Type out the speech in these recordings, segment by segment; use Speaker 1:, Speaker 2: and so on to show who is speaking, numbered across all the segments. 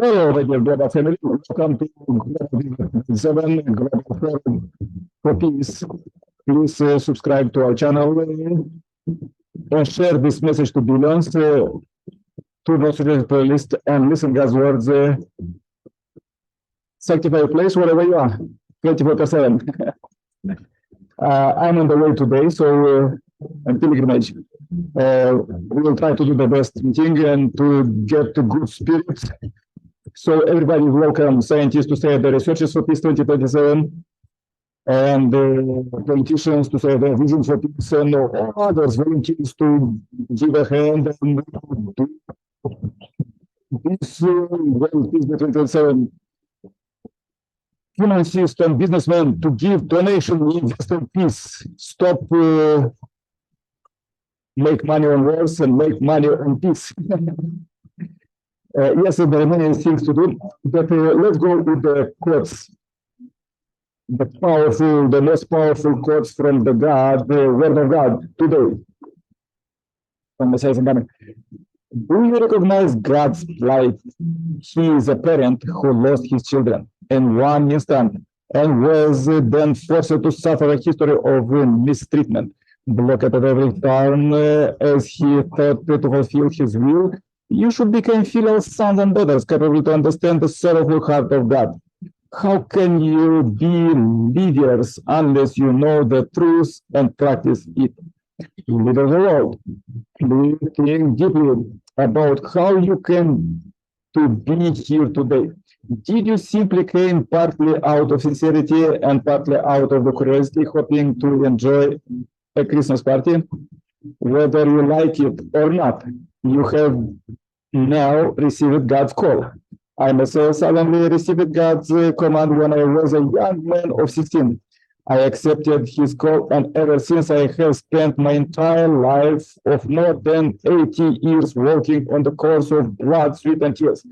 Speaker 1: Hello, my dear global family. Welcome to Global 7 Global Forum for Peace. Please subscribe to our channel and share this message to billions, to those playlist, and listen God's words. Sanctify your place wherever you are, 24/7. I'm on the way today, so I'm pilgrimage. We will try to do the best meeting and to get to good spirits. So everybody is welcome, scientists to say the researchers for peace 2027, and politicians to say their vision for peace, and all others volunteers to give a hand and do this peace 2027. Human system, businessmen to give donation, invest in peace, stop make money on wars and make money on peace. Yes, there are many things to do, but let's go with the quotes. The most powerful quotes from the Word of God today. From Messiah and do you recognize God's plight? He is a parent who lost his children in one instant and was then forced to suffer a history of mistreatment, blocked at every turn as he thought to fulfill his will. You should become filial sons and daughters capable to understand the sorrowful heart of God. How can you be leaders unless you know the truth and practice it? Leader of the world, please think deeply about how you came to be here today. Did you simply came partly out of sincerity and partly out of the curiosity, hoping to enjoy a Christmas party? Whether you like it or not, you have now received God's call. I myself solemnly received God's command when I was a young man of 16. I accepted his call, and ever since I have spent my entire life of more than 80 years working on the course of blood, sweat, and tears.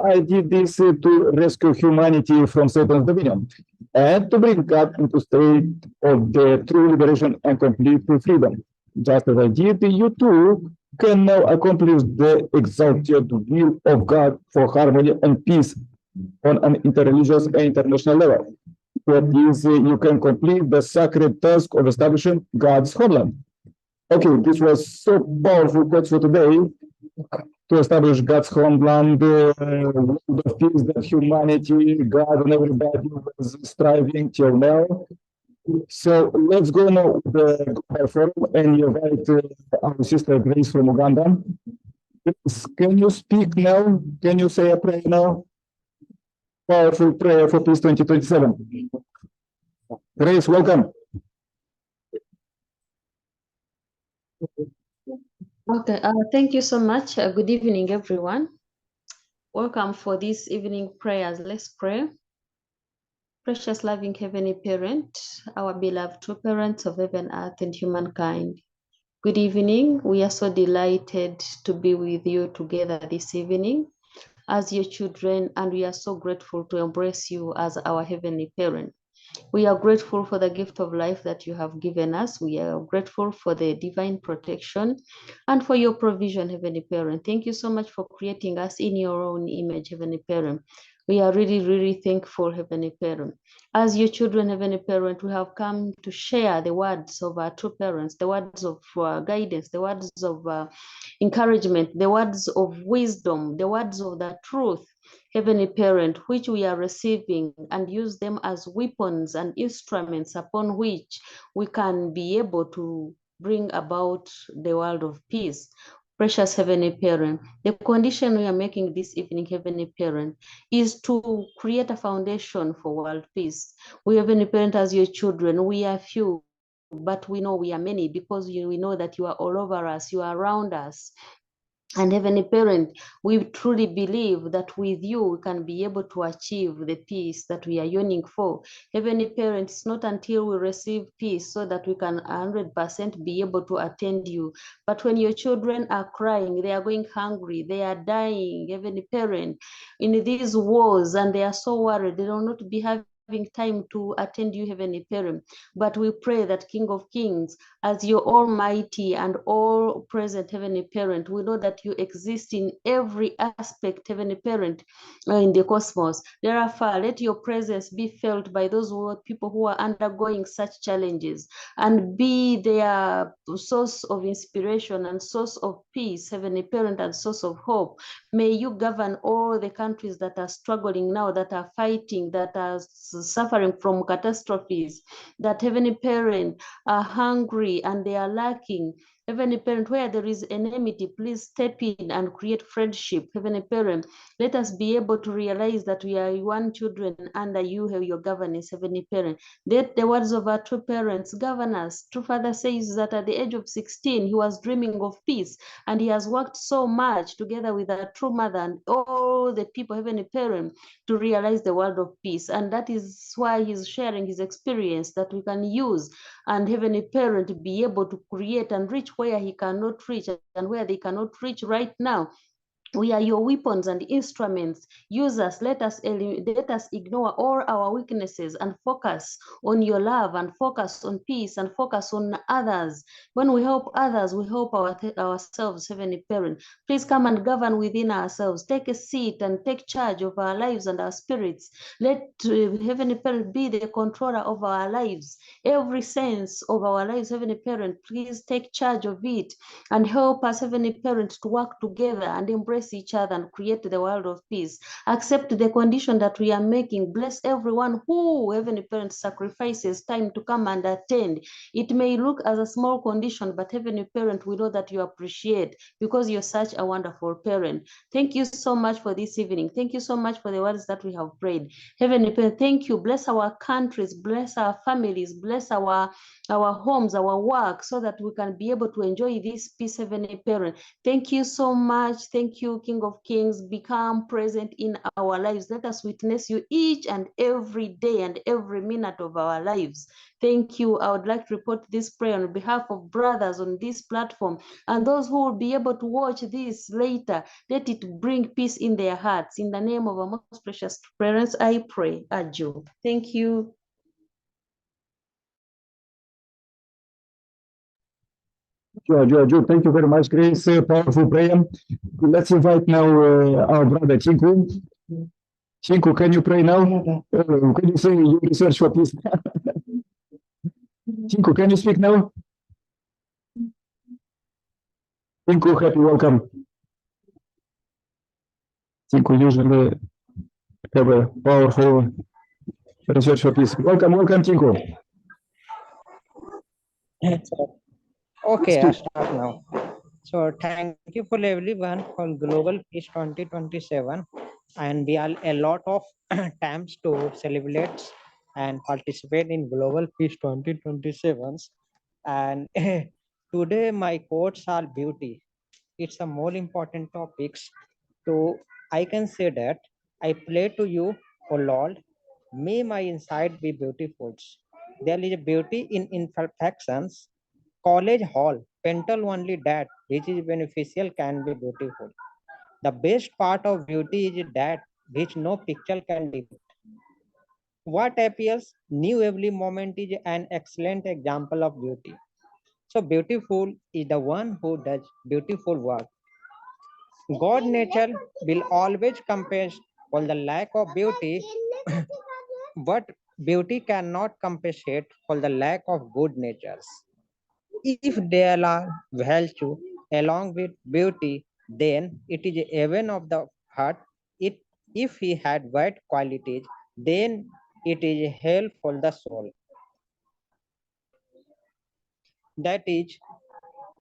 Speaker 1: I did this to rescue humanity from Satan's dominion and to bring God into state of the true liberation and complete freedom. Just as I did, you too can now accomplish the exalted will of God for harmony and peace on an interreligious and international level. That is, you can complete the sacred task of establishing God's homeland. Okay, this was so powerful quotes for today to establish God's homeland, world of peace that humanity, God, and everybody was striving till now. So let's go now to the Global Forum and invite our sister Grace from Uganda. Can you speak now? Can you say a prayer now? Powerful prayer for peace 2027. Grace, welcome.
Speaker 2: Okay, thank you so much. Good evening, everyone. Welcome for this evening prayers. Let's pray. Precious, loving Heavenly Parent, our beloved two parents of heaven, earth, and humankind. Good evening. We are so delighted to be with you together this evening as your children, and we are so grateful to embrace you as our Heavenly Parent. We are grateful for the gift of life that you have given us. We are grateful for the divine protection and for your provision, Heavenly Parent. Thank you so much for creating us in your own image, Heavenly Parent. We are really, really thankful, Heavenly Parent. As your children, Heavenly Parent, we have come to share the words of our two parents, the words of guidance, the words of encouragement, the words of wisdom, the words of the truth, Heavenly Parent, which we are receiving, and use them as weapons and instruments upon which we can be able to bring about the world of peace. Precious Heavenly Parent, the condition we are making this evening, Heavenly Parent, is to create a foundation for world peace. We, Heavenly Parent, as your children, we are few, but we know we are many because we know that you are all over us, you are around us. And Heavenly Parent, we truly believe that with you we can be able to achieve the peace that we are yearning for. Heavenly Parent, it's not until we receive peace so that we can 100% be able to attend you. But when your children are crying, they are going hungry, they are dying, Heavenly Parent, in these wars, and they are so worried, they will not be having having time to attend you, Heavenly Parent. But we pray that King of Kings, as your almighty and all present Heavenly Parent, we know that you exist in every aspect, Heavenly Parent, in the cosmos. Therefore, let your presence be felt by those people who are undergoing such challenges, and be their source of inspiration and source of peace, Heavenly Parent, and source of hope. May you govern all the countries that are struggling now, that are fighting, that are suffering from catastrophes, that, Heavenly Parent, are hungry and they are lacking. Heavenly Parent, where there is enmity, please step in and create friendship. Heavenly Parent, let us be able to realize that we are one children under you, your governance, Heavenly Parent. Let the words of our true parents govern us. True Father says that at the age of 16, he was dreaming of peace, and he has worked so much together with our true mother and all the people, Heavenly Parent, to realize the world of peace. And that is why he's sharing his experience that we can use, and Heavenly Parent be able to create and reach where he cannot reach and where they cannot reach right now. We are your weapons and instruments. Use us. Let us ignore all our weaknesses and focus on your love, and focus on peace, and focus on others. When we help others, we help ourselves, Heavenly Parent. Please come and govern within ourselves. Take a seat and take charge of our lives and our spirits. Let Heavenly Parent be the controller of our lives. Every sense of our lives, Heavenly Parent, please take charge of it and help us, Heavenly Parent, to work together and embrace each other and create the world of peace. Accept the condition that we are making. Bless everyone who, Heavenly Parent, sacrifices time to come and attend. It may look as a small condition, but Heavenly Parent, we know that you appreciate, because you're such a wonderful parent. Thank you so much for this evening. Thank you so much for the words that we have prayed. Heavenly Parent, thank you. Bless our countries, bless our families, bless our homes, our work, so that we can be able to enjoy this peace, Heavenly Parent. Thank you so much. Thank you, King of Kings. Become present in our lives. Let us witness you each and every day and every minute of our lives. Thank you. I would like to report this prayer on behalf of brothers on this platform and those who will be able to watch this later. Let it bring peace in their hearts. In the name of our most precious parents, I pray. Ajo. Thank you.
Speaker 1: Joe, thank you very much, Grace. Powerful prayer. Let's invite now our brother Chinku. Chinku, can you pray now? Can you say your research for peace? Chinku, can you speak now? Chinku, happy welcome. Chinku usually have a powerful research for peace. Welcome, Chinku.
Speaker 3: Okay, I start now. So thank you for everyone for Global Peace 2027, and we are a lot of times to celebrate and participate in Global Peace 2027. And today my quotes are beauty. It's a more important topics. So I can say that I pray to you, O Lord, may my inside be beautiful. There is a beauty in imperfections. College hall, painter only that which is beneficial can be beautiful. The best part of beauty is that which no picture can depict. What appears new every moment is an excellent example of beauty. So beautiful is the one who does beautiful work. God nature will always compensate for the lack of beauty, but beauty cannot compensate for the lack of good natures. If there are virtue along with beauty, then it is even of the heart. If he had bad qualities, then it is hell for the soul. That is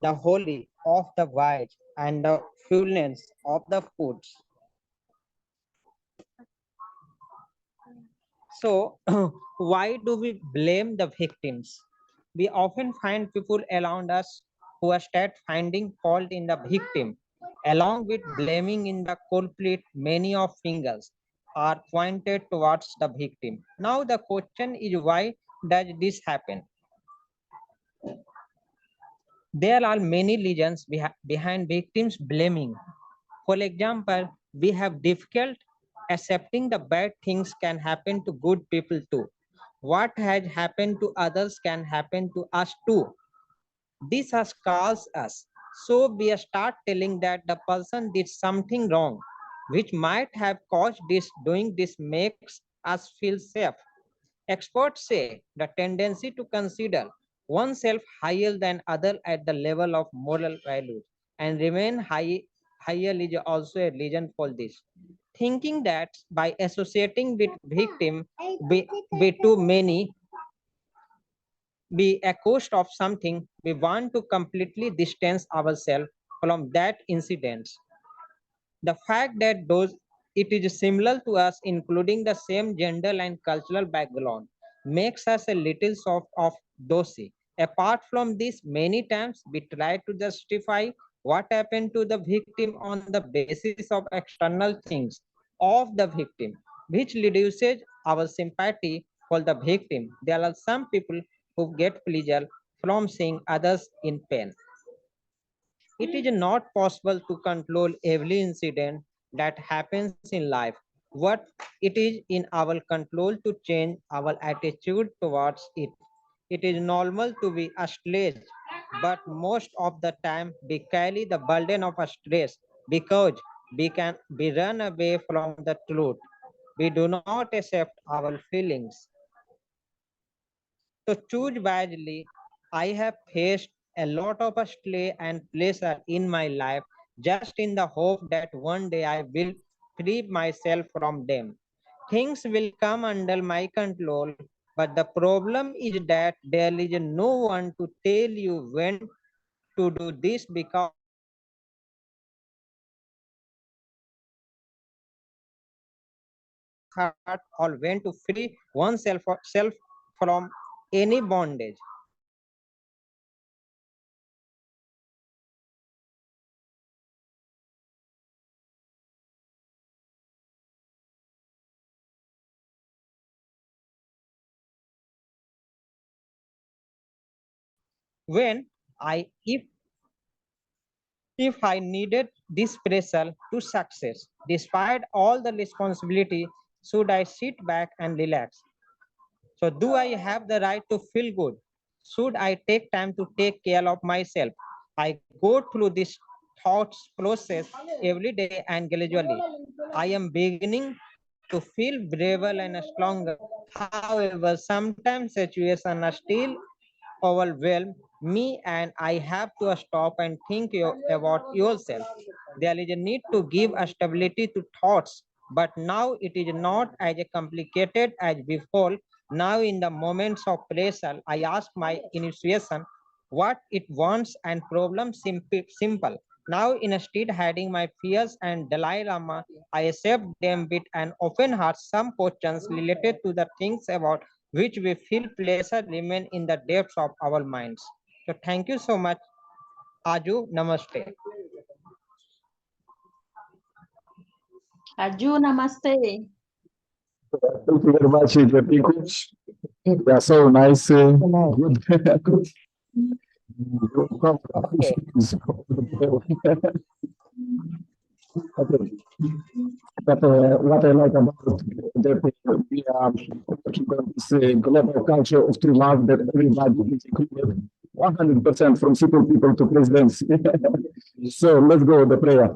Speaker 3: the holy of the wise and the fullness of the foods. So, why do we blame the victims? We often find people around us who start finding fault in the victim. Along with blaming in the culprit, many of fingers are pointed towards the victim. Now the question is, why does this happen? There are many reasons behind victims blaming. For example, we have difficult accepting the bad things can happen to good people too. What has happened to others can happen to us too. This has caused us. So we start telling that the person did something wrong, which might have caused this. Doing this makes us feel safe. Experts say the tendency to consider oneself higher than other at the level of moral values and remain higher is also a reason for this. Thinking that by associating with victim be too many be a cost of something, we want to completely distance ourselves from that incident. The fact that those it is similar to us, including the same gender and cultural background, makes us a little soft of dosy. Apart from this, many times we try to justify what happened to the victim on the basis of external things of the victim, which reduces our sympathy for the victim. There are some people who get pleasure from seeing others in pain. It is not possible to control every incident that happens in life. What it is in our control to change our attitude towards it. It is normal to be stressed, but most of the time we carry the burden of stress because we run away from the truth. We do not accept our feelings. To choose wisely, I have faced a lot of stress and pleasure in my life just in the hope that one day I will free myself from them. Things will come under my control, but the problem is that there is no one to tell you when to do this because hurt or when to free oneself self from any bondage. When I if I needed this pressure to success, despite all the responsibility, should I sit back and relax? So, do I have the right to feel good? Should I take time to take care of myself? I go through this thoughts process every day and gradually I am beginning to feel braver and stronger. However, sometimes situations are still overwhelm me and I have to stop and think about yourself. There is a need to give a stability to thoughts, but now it is not as complicated as before. Now in the moments of pressure, I ask my intuition what it wants and problem simple. Now instead hiding my fears and Dalai Lama, I accept them with an open heart. Some questions related to the things about which we feel pleasure remain in the depths of our minds. So thank you so much. Aju, namaste.
Speaker 2: Aju, namaste.
Speaker 1: Thank you very much, Japiku. Yeah, so nice. Good. Okay. But what I like about that we are talking about this global culture of true love that everybody is included 100% from simple people to presidents. So let's go the prayer.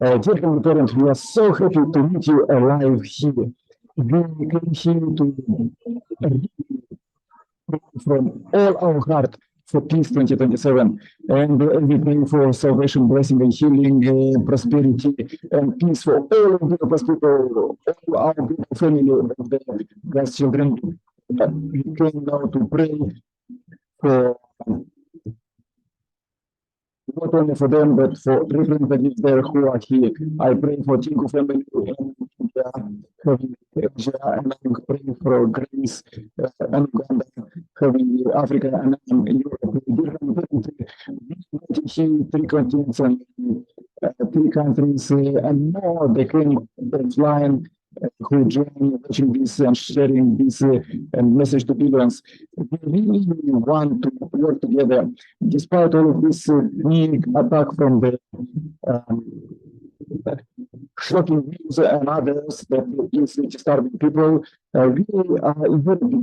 Speaker 1: Dear Heavenly Parent, we are so happy to meet you alive here. We came here to from all our heart for peace 2027 and we pray for salvation, blessing and healing, prosperity and peace for all of the people, all our beautiful family of the God's children. We came now to pray for not only for them, but for representatives there who are here. I pray for Chinko family in India, having Asia, and I'm praying for Greece and Uganda, having Africa and Europe. Three continents and three countries and more. They came offline who join watching this and sharing this and message to billions. We really want to work together despite all of this big attack from the shocking news and others that is disturbing people. We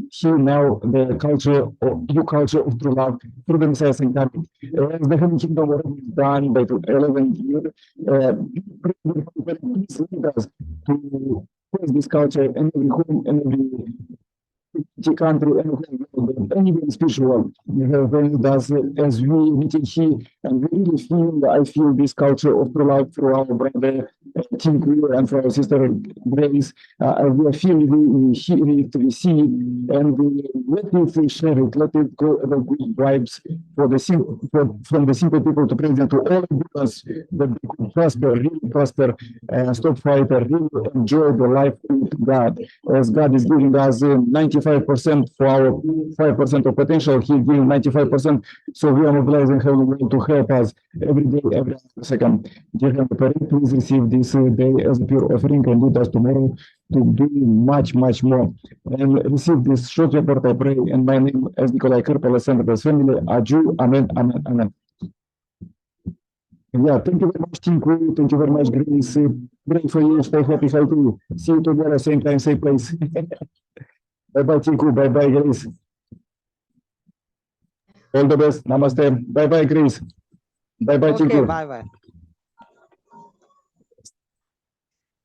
Speaker 1: hear now the culture or new culture of true love through the Messiah and coming. As the Heavenly Kingdom already done by 11 years, please lead us to praise this culture in every home, in every country, and even spiritual. We have very does as we meeting here, and we really feel. I feel this culture of true love through our brother Tim Queer and for our sister Grace. We feel we hear it, we see it, and we let it share it. Let it go the good vibes for the from the simple people to present to all of us that they could prosper, really prosper, stop fighter, really enjoy the life with God, as God is giving us 95% for our 5% of potential. He's giving 95%. So we are mobilizing Heavenly Will to help us every day, every second. Dear Heavenly Parent, please receive this day as a pure offering and lead us tomorrow to do much, much more. And receive this short report, I pray, in my name as Nikolai Karpel, Senator's family. Aju, Amen, Amen, Amen. Yeah, thank you very much, Team Crew. Thank you very much, Grace. Pray for you. Stay happy, healthy. See you tomorrow, same time, same place. Bye-bye, Team Crew. Bye-bye, Grace. All the best. Namaste. Bye-bye, Grace. Bye-bye, Team
Speaker 3: Okay,
Speaker 1: Crew.
Speaker 3: bye bye.